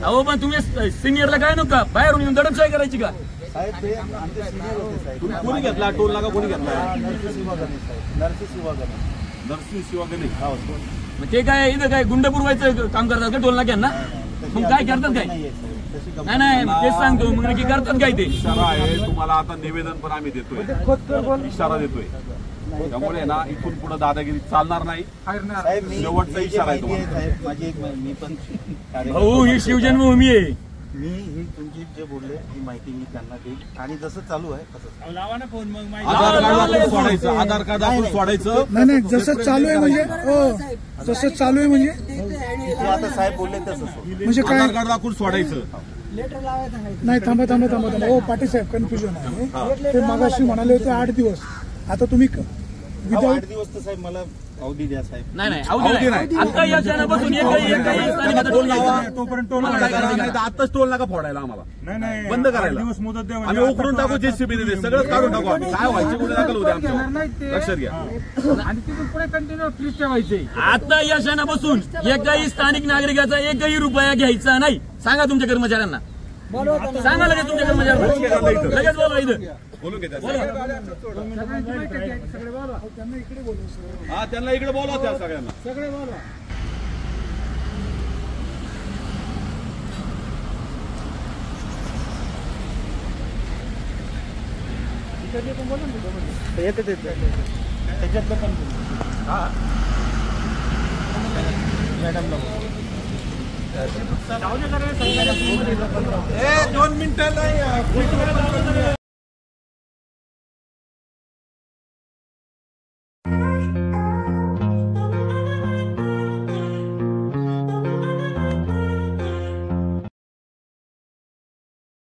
अहो पण तुम्ही सिनियरला काय नका बाहेरून येऊन दडपशाही करायची का? कोणी घेतला टोल नाका? कोणी घेतला? नरसिंह शिवागणे. मग ते काय इथं काय गुंड पुरवायचं काम करतात का टोल नाक्यांना? मग काय करतात काय? नाही तेच सांगतो. मग नक्की करतात काय ते? इशारा आहे तुम्हाला. आता निवेदन पण आम्ही देतोय, इशारा देतोय. त्यामुळे ना इथून पुढे दादागिरी चालणार नाही. शेवटचा इशारा आहे तुम्हाला. माझी एक मी पण भाऊ ही शिवजन्मभूमी आहे. मी ही तुमची जे बोलले ही माहिती मी त्यांना देईल आणि जसं चालू आहे तसं लावा ना फोन. मग आधार कार्ड आपण सोडायचं, आधार कार्ड आपण सोडायचं. नाही जसं चालू आहे म्हणजे जसं चालू आहे म्हणजे आता साहेब बोलले तसं म्हणजे काय? आधार कार्ड दाखवून सोडायचं. नाही थांबा. हो पाटील साहेब कन्फ्युजन आहे. ते मागाशी म्हणाले होते 8 दिवस. आता तुम्ही 8 दिवस तर साहेब मला अवधी द्या साहेब. नाही अवधी नाही. आता या क्षणापासून तोपर्यंत टोल आताच टोल नाका फोडायला आम्हाला बंद करायला दिवस मुदत द्या. आम्ही उकरून टाकू. जेसीबी सगळं काढून टाकू आम्ही. काय व्हायचे कुठे दाखल होते आमच्या लक्षात घ्या. आणि तिथून पुढे कंटिन्यू प्लीज ठेवायचे. आता या क्षणापासून एकही स्थानिक नागरिकाचा एकही रुपया घ्यायचा नाही. सांगा तुमच्या कर्मचाऱ्यांना. सांगा लगेच तुमच्या कर्मचाऱ्यांना. लगेच बोला इथं. बोलून घेतात सगळे हा त्यांना इकडे बोलवा. त्या सगळ्यांना सगळे बोला. त्याच्यातलं पण मॅडमला 2 मिनिटं नाही.